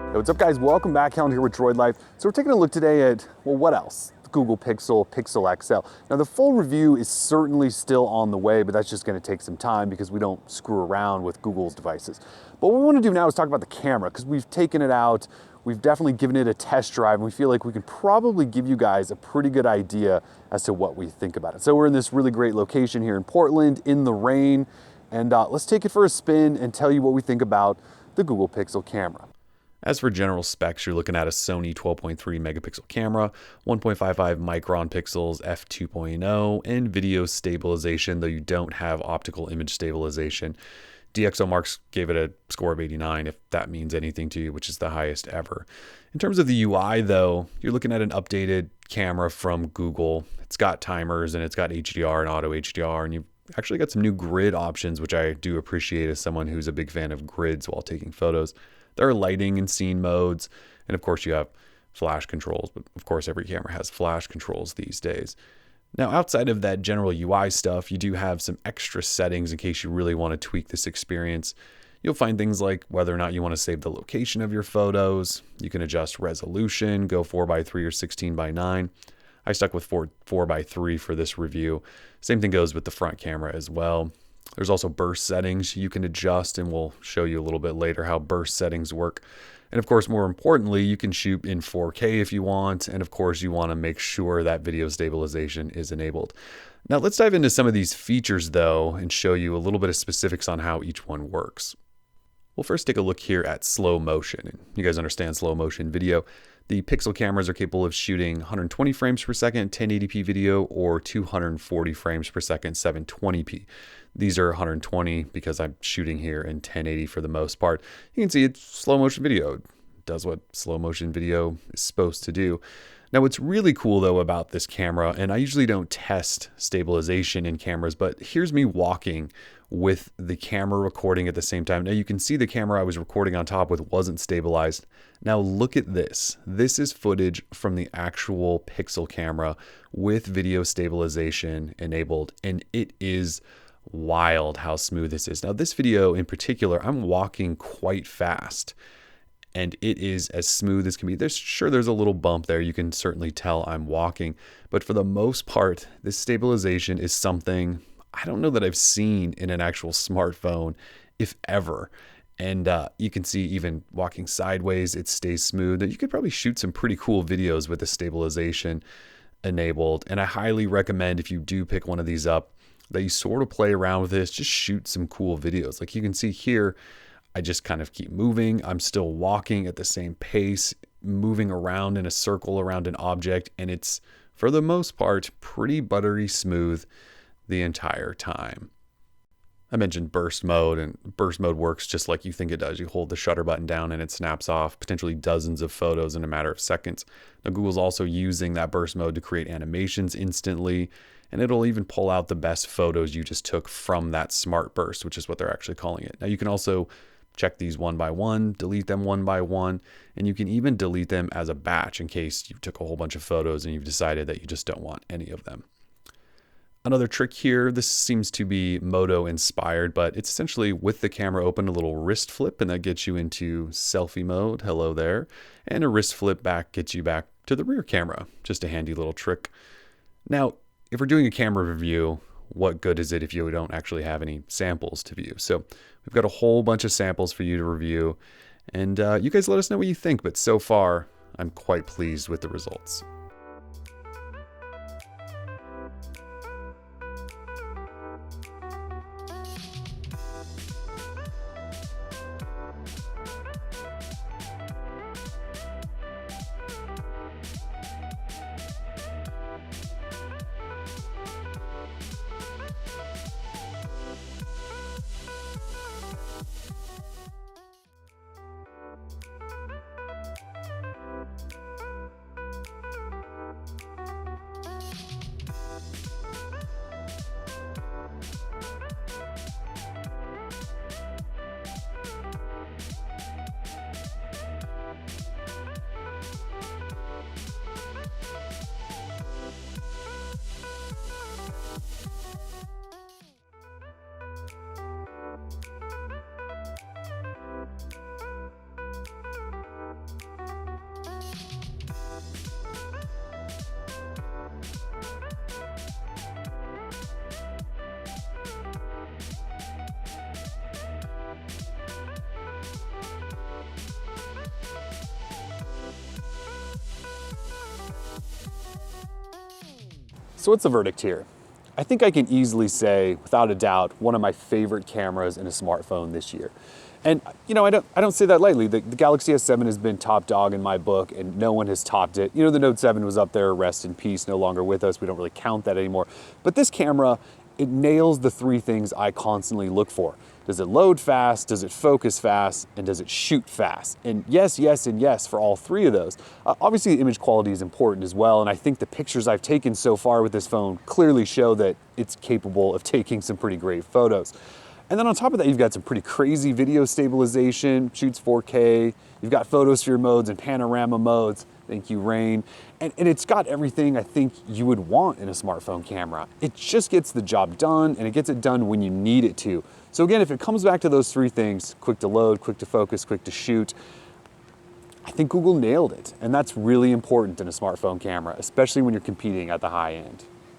Hey, what's up guys? Welcome back. Helen here with Droid Life. So we're taking a look today at, well, what else? The Google Pixel, Pixel XL. Now the full review is certainly still on the way, but that's just gonna take some time because we don't screw around with Google's devices. But what we wanna do now is talk about the camera because we've taken it out, we've definitely given it a test drive, and we feel like we can probably give you guys a pretty good idea as to what we think about it. So we're in this really great location here in Portland in the rain, and let's take it for a spin and tell you what we think about the Google Pixel camera. As for general specs, you're looking at a Sony 12.3 megapixel camera, 1.55 micron pixels, f2.0, and video stabilization, though you don't have optical image stabilization. DxOMark gave it a score of 89, if that means anything to you, which is the highest ever. In terms of the UI, though, you're looking at an updated camera from Google. It's got timers, and it's got HDR and auto HDR, and you've actually got some new grid options, which I do appreciate as someone who's a big fan of grids while taking photos. There are lighting and scene modes, and of course you have flash controls, but of course every camera has flash controls these days. Now, outside of that general UI stuff, you do have some extra settings in case you really want to tweak this experience. You'll find things like whether or not you want to save the location of your photos. You can adjust resolution, go 4:3 or 16:9. I stuck with 4:3 for this review. Same thing goes with the front camera as well. There's also burst settings you can adjust, and we'll show you a little bit later how burst settings work. And of course, more importantly, you can shoot in 4K if you want, and of course you want to make sure that video stabilization is enabled. Now let's dive into some of these features though and show you a little bit of specifics on how each one works. We'll first take a look here at slow motion. And you guys understand slow motion video. The Pixel cameras are capable of shooting 120 frames per second 1080p video or 240 frames per second 720p. These are 120 because I'm shooting here in 1080 for the most part. You can see it's slow motion video. It does what slow motion video is supposed to do. Now what's really cool though about this camera, and I usually don't test stabilization in cameras, but here's me walking with the camera recording at the same time. Now you can see the camera I was recording on top with wasn't stabilized. Now look at this. This is footage from the actual Pixel camera with video stabilization enabled, and it is wild how smooth this is. Now this video in particular, I'm walking quite fast and it is as smooth as can be. There's a little bump there. You can certainly tell I'm walking, but for the most part, this stabilization is something I don't know that I've seen in an actual smartphone, if ever. And you can see even walking sideways, it stays smooth. You could probably shoot some pretty cool videos with the stabilization enabled. And I highly recommend if you do pick one of these up, that you sort of play around with this, just shoot some cool videos. Like you can see here, I just kind of keep moving. I'm still walking at the same pace, moving around in a circle around an object, and it's, for the most part, pretty buttery smooth the entire time. I mentioned burst mode, and burst mode works just like you think it does. You hold the shutter button down and it snaps off potentially dozens of photos in a matter of seconds. Now Google's also using that burst mode to create animations instantly, and it'll even pull out the best photos you just took from that smart burst, which is what they're actually calling it. Now you can also check these one by one, delete them one by one, and you can even delete them as a batch in case you took a whole bunch of photos and you've decided that you just don't want any of them. Another trick here, this seems to be Moto inspired, but it's essentially with the camera open, a little wrist flip, and that gets you into selfie mode, hello there, and a wrist flip back gets you back to the rear camera. Just a handy little trick. Now, if we're doing a camera review, what good is it if you don't actually have any samples to view? So we've got a whole bunch of samples for you to review, and you guys let us know what you think, but so far, I'm quite pleased with the results. So what's the verdict here? I think I can easily say, without a doubt, one of my favorite cameras in a smartphone this year. And you know, I don't say that lightly. The Galaxy S7 has been top dog in my book, and no one has topped it. You know, the Note 7 was up there, rest in peace, no longer with us. We don't really count that anymore. But this camera, it nails the three things I constantly look for. Does it load fast? Does it focus fast? And does it shoot fast? And yes, yes, and yes for all three of those. Obviously, the image quality is important as well. And I think the pictures I've taken so far with this phone clearly show that it's capable of taking some pretty great photos. And then on top of that, you've got some pretty crazy video stabilization, shoots 4K. You've got photosphere modes and panorama modes. Thank you, Rain. And it's got everything I think you would want in a smartphone camera. It just gets the job done, and it gets it done when you need it to. So again, if it comes back to those three things, quick to load, quick to focus, quick to shoot, I think Google nailed it. And that's really important in a smartphone camera, especially when you're competing at the high end.